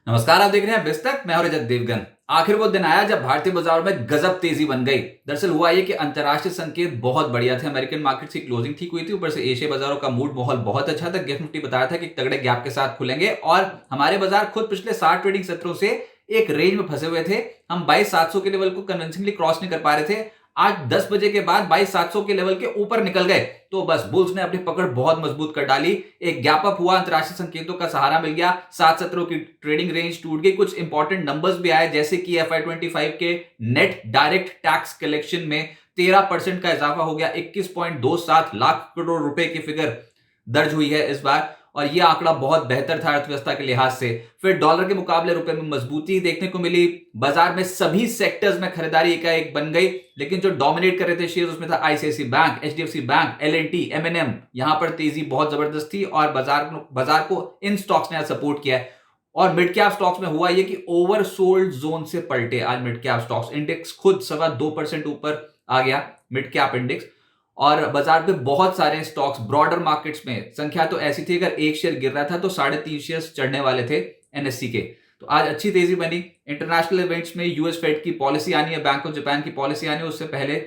नमस्कार, आप देख रहे हैं बिस्तक। मैं हूं रजत देवगन। आखिर वो दिन आया जब भारतीय बाजार में गजब तेजी बन गई। दरअसल हुआ ये कि अंतरराष्ट्रीय संकेत बहुत बढ़िया थे। अमेरिकन मार्केट की क्लोजिंग ठीक हुई थी, ऊपर से एशिया बाजारों का मूड माहौल बहुत अच्छा था। गिफ्ट निफ्टी बताया था कि तगड़े गैप के साथ खुलेंगे और हमारे बाजार खुद पिछले 60 ट्रेडिंग सत्रों से एक रेंज में फंसे हुए थे। हम 22,700 के लेवल को कन्विंसिंगली क्रॉस नहीं कर पा रहे थे। आज 10 बजे के बाद 22,700 के लेवल के ऊपर निकल गए तो बस बुल्स ने अपनी पकड़ बहुत मजबूत कर डाली। एक गैप अप हुआ, अंतरराष्ट्रीय संकेतों का सहारा मिल गया, 7 सत्रों की ट्रेडिंग रेंज टूट गई। कुछ इंपॉर्टेंट नंबर्स भी आए, जैसे कि FY25 के नेट डायरेक्ट टैक्स कलेक्शन में 13% का इजाफा हो गया। 21.27 लाख करोड़ रुपए की फिगर दर्ज हुई है इस बार, और यह आंकड़ा बहुत बेहतर था अर्थव्यवस्था के लिहाज से। फिर डॉलर के मुकाबले रुपए में मजबूती देखने को मिली। बाजार में सभी सेक्टर्स में खरीदारी एकाएक बन गई, लेकिन जो डोमिनेट कर रहे थे शेयर उसमें था ICICI bank, HDFC bank, L&T, M&M। यहां पर तेजी बहुत जबरदस्त थी और बाजार को इन स्टॉक्स ने सपोर्ट किया है। और मिड कैप स्टॉक्स में हुआ यह कि ओवरसोल्ड जोन से पलटे आज मिड कैप स्टॉक्स। इंडेक्स खुद 2.25% ऊपर आ गया, मिड कैप इंडेक्स। और बाजार पे बहुत सारे स्टॉक्स ब्रॉडर मार्केट्स में संख्या तो ऐसी थी, अगर एक शेयर गिर रहा था तो 3.5 शेयर चढ़ने वाले थे NSE के। तो आज अच्छी तेजी बनी। इंटरनेशनल इवेंट्स में यूएस फेड की पॉलिसी आनी है, बैंक ऑफ जापान की पॉलिसी आनी है, उससे पहले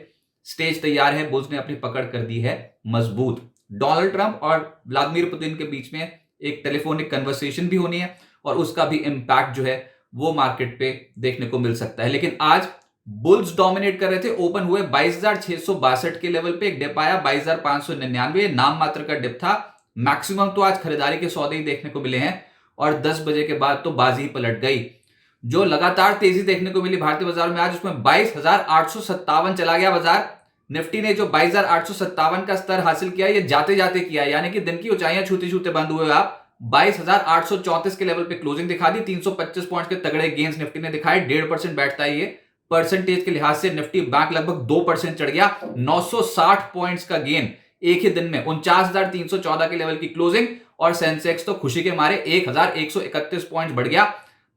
स्टेज तैयार है। बुल्स ने अपनी पकड़ कर दी है मजबूत। डोनाल्ड ट्रंप और व्लादिमीर पुतिन के बीच में एक टेलीफोनिक कन्वर्सेशन भी होनी है और उसका भी इंपैक्ट जो है वो मार्केट पे देखने को मिल सकता है। लेकिन आज बुल्स डोमिनेट कर रहे थे। ओपन हुए 22,662 के लेवल पे, एक डिप आया 22,599, नाम मात्र का डिप था। मैक्सिमम तो आज खरीदारी के सौदे ही देखने को मिले हैं और 10 बजे के बाद तो बाजी ही पलट गई। जो लगातार तेजी देखने को मिली भारतीय बाजार में आज, उसमें 22,857 चला गया बाजार। निफ्टी ने जो 22,857 का स्तर हासिल किया, ये जाते जाते किया, यानी कि दिन की ऊंचाइयां छूते छूते बंद हुए। आप 22,834 के लेवल पे क्लोजिंग दिखा दी। 325 पॉइंट्स के तगड़े गेंस निफ्टी ने दिखाए। 1.5% बैठता है ये। परसेंटेज के लिहाज से निफ्टी बैंक लगभग 2% चढ़ गया। 960 पॉइंट्स का गेन एक ही दिन में। 49,314 के लेवल की क्लोजिंग और सेंसेक्स तो खुशी के मारे 1,131 पॉइंट्स बढ़ गया।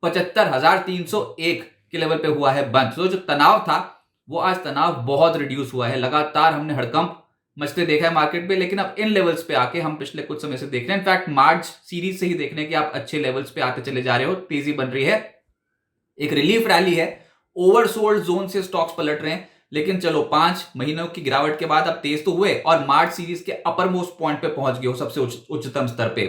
75,301 के लेवल पे हुआ है बंद। तो जो तनाव था वो आज तनाव बहुत रिड्यूस हुआ है। लगातार हमने हड़कंप मचते देखा है मार्केट पे, लेकिन अब इन लेवल्स पे आके हम पिछले कुछ समय से देख रहे हैं, इनफैक्ट मार्च सीरीज से ही देख रहे हैं कि आप अच्छे लेवल्स पे आते चले जा रहे हो, तेजी बन रही है, एक रिलीफ रैली है। ओवरसोल्ड जोन से स्टॉक्स पलट रहे हैं, लेकिन चलो 5 महीनों की गिरावट के बाद अब तेज तो हुए और मार्च सीरीज के अपर मोस्ट पॉइंट पे पहुंच गए हो, सबसे उच्चतम स्तर पे।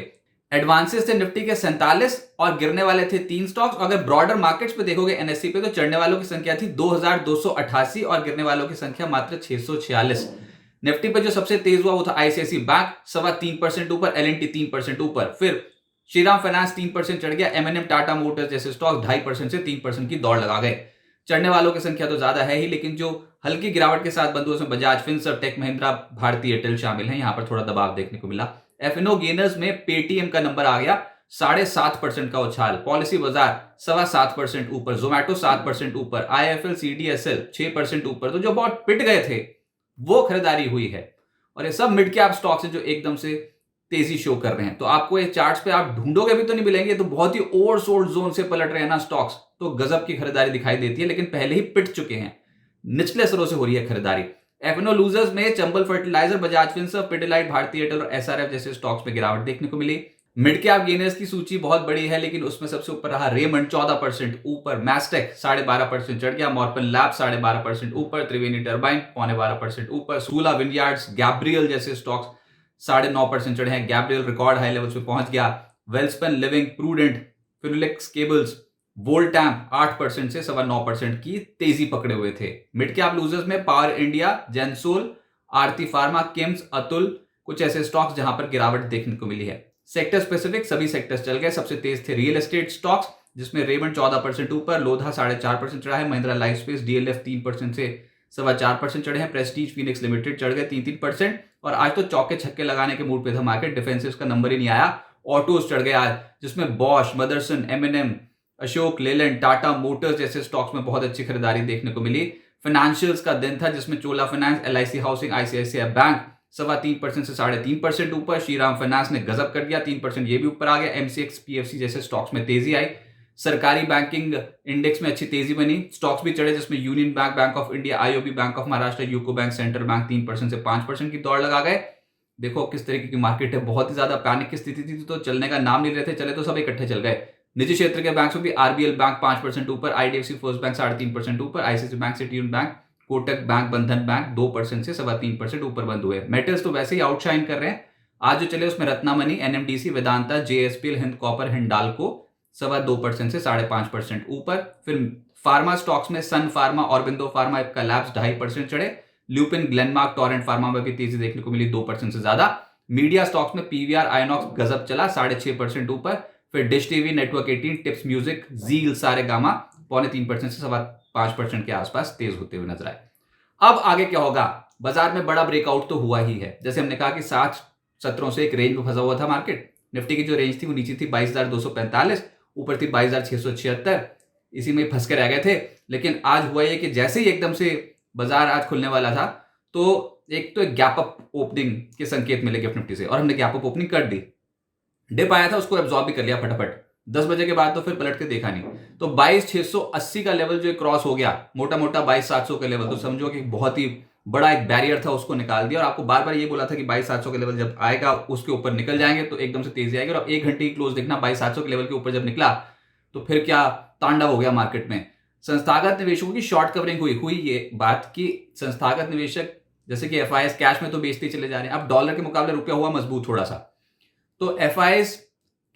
एडवांसेस थे निफ्टी के 47 और गिरने वाले थे 3 स्टॉक्स। अगर ब्रॉडर मार्केट्स पे देखोगे NSE पे, तो चढ़ने वालों की संख्या थी 2,288 और गिरने वालों की संख्या मात्र 646। निफ्टी पे जो सबसे तेज हुआ वो था ICICI बैंक, 3.25% ऊपर, L&T 3% ऊपर। फिर श्रीराम फाइनेंस 3% चढ़ गया। M&M, टाटा मोटर्स जैसे स्टॉक 2.5% से 3% की दौड़ लगा गए। चढ़ने वालों की संख्या तो ज्यादा है ही, लेकिन जो हल्की गिरावट के साथ बंद हुए उसमें बजाज फिनसर्व, टेक महिंद्रा, भारती एयरटेल शामिल हैं। यहां पर थोड़ा दबाव देखने को मिला। F&O गेनर्स में पेटीएम का नंबर आ गया, 7.5% का उछाल। पॉलिसी बाजार 7.25% ऊपर, जोमैटो 7% ऊपर, IIFL CDSL 6% ऊपर। तो जो बहुत पिट गए थे वो खरीदारी हुई है और ये सब मिड कैप स्टॉक्स हैं जो एकदम से तेजी शो कर रहे हैं। तो आपको ये चार्ट्स पे आप ढूंढोगे भी तो नहीं मिलेंगे, तो बहुत ही ओवरसोल्ड जोन से पलट रहे हैं ना स्टॉक्स, तो गजब की खरीदारी दिखाई देती है, लेकिन पहले ही पिट चुके हैं। निचले स्तरों से हो रही है खरीदारी। F&O लूजर्स में चंबल फर्टिलाइजर, बजाज फिनसर्व, पिडिलाइट, भारती एयरटेल और SRF जैसे स्टॉक्स में गिरावट देखने को मिली। मिड कैप गेनर्स की सूची बहुत बड़ी है, लेकिन उसमें सबसे ऊपर रहा रेमंड 14% ऊपर, मैस्टेक 12.5% चढ़ गया, मॉर्पन लैब 12.5% ऊपर, त्रिवेणी टर्बाइन 12.25% ऊपर, सूला विनयार्ड्स, गैब्रियल जैसे स्टॉक्स 9.5% चढ़े हैं। गैब्रियल रिकॉर्ड हाई लेवल्स पे पहुंच गया। Welspun living, prudent, Finolex cables, Voltamp 8% से 9.25% की तेजी पकड़े हुए थे। मिड कैप लूजर्स में power India, Gensol, Aarti pharma, KIMS, Atul, कुछ ऐसे स्टॉक्स जहां पर गिरावट देखने को मिली है। सेक्टर स्पेसिफिक सभी सेक्टर्स चल गए। सबसे तेज थे रियल एस्टेट स्टॉक्स, जिसमें रेमंड 14% ऊपर, लोधा 4.5% चढ़ा है, महिंद्रा लाइफ स्पेस, DLF 3% से 4.25% चढ़े हैं, प्रेस्टीज फिनिक्स लिमिटेड चढ़ गए 3-3%। और आज तो चौके छक्के लगाने के मूड पे था मार्केट, डिफेंसिव का नंबर ही नहीं आया। ऑटोज चढ़ गए आज, जिसमें Bosch, Motherson, M&M, Ashok Leyland, Tata Motors जैसे स्टॉक्स में बहुत अच्छी खरीदारी देखने को मिली। फाइनेंशियल्स का दिन था, जिसमें Chola finance, LIC housing, ICICI bank 3.25% से 3.5% ऊपर। श्रीराम फाइनेंस ने गजब कर दिया, 3% ये भी ऊपर आ गया। MCX, PFC जैसे स्टॉक्स में तेजी आई। सरकारी बैंकिंग इंडेक्स में अच्छी तेजी बनी, स्टॉक्स भी चढ़े, जिसमें union bank, bank of India, IOB, bank of Maharashtra, UCO bank, central bank 3% से 5% की दौड़ लगा गए। देखो किस तरीके की मार्केट है, बहुत ही ज्यादा पैनिक की स्थिति थी तो चलने का नाम नहीं लेते, चले तो सब इकट्ठे चल गए। निजी क्षेत्र के बैंक्स में भी आरबीएल बैंक 5% ऊपर, आईडीएफसी फर्स्ट बैंक 3.5% ऊपर, ICICI bank, city union bank, Kotak bank, बंधन बैंक 2% से 3.25% ऊपर बंद हुए। मेटल्स तो वैसे ही आउटशाइन कर रहे हैं। आज जो चले उसमें Ratnamani, NMDC, Vedanta, JSPL, Hind copper, Hindalco 2.25% से 5.5% ऊपर। फिर फार्मा स्टॉक्स में Sun pharma, Aurobindo pharma, Ipca labs 2.5% चढ़े। ल्यूपिन, ग्लेनमार्क, टोरेंट फार्मा में भी तेजी देखने को मिली 2% से ज्यादा। मीडिया स्टॉक्स में पीवीआर, आइनॉक्स गजब चला 6.5% ऊपर। फिर dish TV, network 18, tips music, जील, सारे गामा 3.25% से 5% के आसपास तेज होते हुए नजर आए। अब आगे क्या होगा? बाजार में बड़ा ब्रेकआउट तो हुआ ही है। जैसे हमने कहा कि 7-17 से एक रेंज में फंसा हुआ था मार्केट। निफ्टी की जो रेंज थी वो नीचे थी 22,245, ऊपर थी 22,676, इसी में फंस के रह गए थे। लेकिन आज हुआ ये कि जैसे ही एकदम से बाजार आज खुलने वाला था तो एक गैप अप ओपनिंग के संकेत मिले गिफ्ट निफ्टी से, और हमने गैप अप ओपनिंग कर दी। डिप आया था उसको एब्जॉर्ब भी कर लिया फटाफट। 10 बजे के बाद तो फिर पलट के देखा नहीं। तो 22,680 का लेवल जो क्रॉस हो गया, मोटा मोटा 22,700 का लेवल, तो समझो कि बहुत ही बड़ा एक बैरियर था, उसको निकाल दिया। और आपको बार बार ये बोला था कि 22,700 का लेवल जब आएगा उसके ऊपर निकल जाएंगे तो एकदम से तेजी आएगी। और 1 घंटे की क्लोज देखना, 22,700 के लेवल के ऊपर जब निकला तो फिर क्या तांडव हो गया मार्केट में। संस्थागत निवेशकों की शॉर्ट कवरिंग हुई ये बात कि संस्थागत निवेशक जैसे कि एफआईएस कैश में तो बेचते चले जा रहे हैं। अब डॉलर के मुकाबले रुपया हुआ मजबूत थोड़ा सा, तो एफआईएस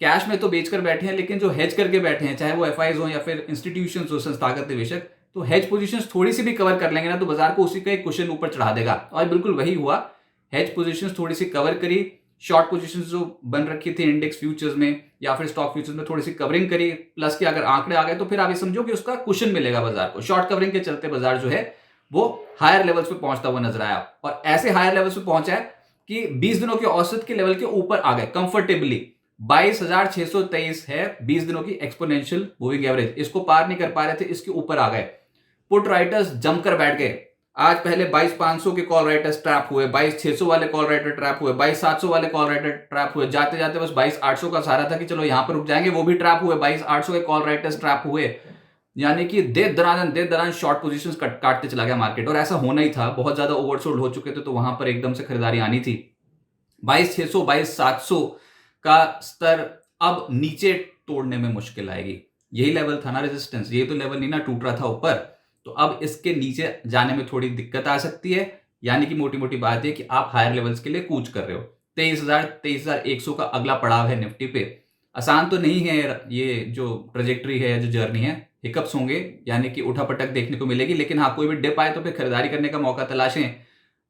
कैश में तो बेचकर बैठे हैं, लेकिन जो हेज करके बैठे हैं, चाहे वो एफआईएस हो या फिर इंस्टीट्यूशंस हो, संस्थागत निवेशक, तो हेज पोजीशंस थोड़ी सी भी कवर कर लेंगे ना तो बाजार को उसी का एक कुशन ऊपर चढ़ा देगा। और बिल्कुल वही हुआ। हेज पोजीशंस थोड़ी सी कवर करी, शॉर्ट पोजीशंस जो बन रखी थी इंडेक्स फ्यूचर्स में या फिर स्टॉक फ्यूचर्स में थोड़ी सी कवरिंग करी, प्लस के अगर आंकड़े आ गए तो फिर आप ये समझो कि उसका कुशन मिलेगा बाजार को। शॉर्ट कवरिंग के चलते बाजार जो है वो हायर लेवल्स पे पहुंचता हुआ नजर आया, और ऐसे हायर लेवल्स पे पहुंचा है कि 20 दिनों के औसत के लेवल के ऊपर आ गए कंफर्टेबली। 22,623 है 20 दिनों की एक्सपोनेंशियल मूविंग एवरेज, इसको पार नहीं कर पा रहे थे, इसके ऊपर आ गए। पुट राइटर्स जमकर बैठ गए। आज पहले 22,500 के कॉल राइटर्स ट्रैप हुए, 22,600 वाले कॉल राइटर ट्रैप हुए, 22,700 वाले कॉल राइटर ट्रैप हुए, जाते जाते बस 22,800 का सहारा था कि चलो यहां पर रुक जाएंगे, वो भी ट्रैप हुए। 22,800 के कॉल राइटर्स ट्रैप हुए, यानी कि देर दरान शॉर्ट पोजीशंस काटते चला गया मार्केट। और ऐसा होना ही था, बहुत ज्यादा ओवरसोल्ड हो चुके थे, तो वहां पर एकदम से खरीदारी आनी थी। 22,600 22,700 का स्तर अब नीचे तोड़ने में मुश्किल आएगी। यही लेवल था ना रेजिस्टेंस, ये तो लेवल नहीं ना टूट रहा था ऊपर, तो अब इसके नीचे जाने में थोड़ी दिक्कत आ सकती है। यानी कि मोटी मोटी बात है कि आप हायर लेवल्स के लिए कूच कर रहे हो। 23,100 का अगला पड़ाव है निफ्टी पे। आसान तो नहीं है ये जो ट्रेजेक्टरी है, जो जर्नी है, हिकअप्स होंगे, यानी कि उठापटक देखने को मिलेगी। लेकिन हाँ, कोई भी डिप आए तो फिर खरीदारी करने का मौका तलाशें।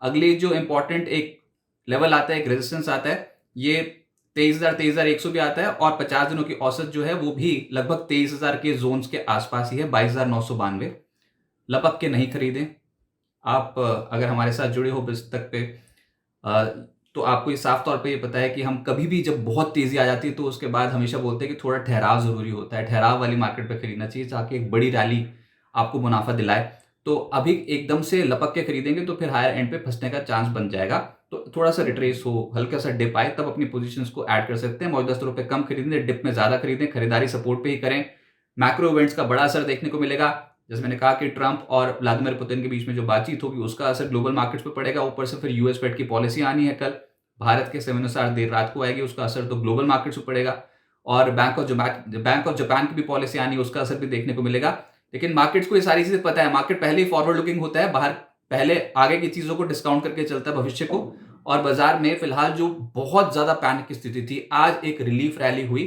अगली जो इंपॉर्टेंट एक लेवल आता है, एक रेजिस्टेंस आता है, ये 23,100 भी आता है, और 50 दिनों की औसत जो है वो भी लगभग 23,000 के जोन्स के आसपास ही है, 22,992। लपक के नहीं खरीदें। आप अगर हमारे साथ जुड़े हो पुस्तक पे तो आपको ये साफ तौर पे ये पता है कि हम कभी भी जब बहुत तेजी आ जाती है तो उसके बाद हमेशा बोलते हैं कि थोड़ा ठहराव जरूरी होता है, ठहराव वाली मार्केट पे खरीदना चाहिए ताकि एक बड़ी रैली आपको मुनाफा दिलाए। तो अभी एकदम से लपक के खरीदेंगे तो फिर हायर एंड पे फंसने का चांस बन जाएगा। तो थोड़ा सा रिट्रेस हो, हल्का सा डिप आए, तब अपनी पोजीशंस को ऐड कर सकते हैं। मौजूदा स्तरों पे कम खरीदें, डिप में ज्यादा खरीदें, खरीदारी सपोर्ट पे ही करें। मैक्रो इवेंट्स का बड़ा असर देखने को मिलेगा। जैसे मैंने कहा कि ट्रंप और व्लादिमीर पुतिन के बीच में जो बातचीत होगी उसका असर ग्लोबल मार्केट्स पे पड़ेगा। ऊपर से फिर यूएस फेड की पॉलिसी आनी है कल, भारत के समय अनुसार देर रात को आएगी, उसका असर तो ग्लोबल मार्केट्स पे पड़ेगा। और बैंक ऑफ जापान की भी पॉलिसी आनी है, उसका असर भी देखने को मिलेगा। लेकिन मार्केट्स को ये सारी चीजें पता है, मार्केट पहले ही फॉरवर्ड लुकिंग होता है, बाहर पहले आगे की चीजों को डिस्काउंट करके चलता है भविष्य को। और बाजार में फिलहाल जो बहुत ज्यादा पैनिक की स्थिति थी, आज एक रिलीफ रैली हुई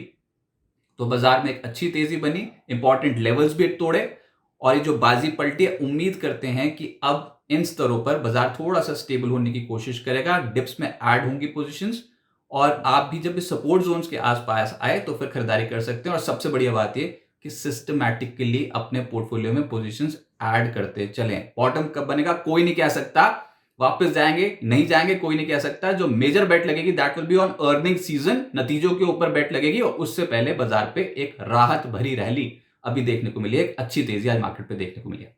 तो बाजार में एक अच्छी तेजी बनी, इंपॉर्टेंट लेवल्स भी तोड़े, और ये जो बाजी पलटी है, उम्मीद करते हैं कि अब इन स्तरों पर बाजार थोड़ा सा स्टेबल होने की कोशिश करेगा। डिप्स में ऐड होंगी पोजीशंस, और आप भी जब सपोर्ट जोन्स के आसपास आए तो फिर खरीदारी कर सकते हैं। और सबसे बढ़िया बात ये कि सिस्टमैटिकली अपने पोर्टफोलियो में पोजीशंस ऐड करते चलें। बॉटम कब बनेगा कोई नहीं कह सकता, वापस जाएंगे नहीं जाएंगे कोई नहीं कह सकता। जो मेजर बेट लगेगी that will be on earning season, नतीजों के ऊपर बेट लगेगी, और उससे पहले बाजार पे एक राहत भरी रैली अभी देखने को मिली है, एक अच्छी तेजी आज मार्केट पे देखने को मिली है।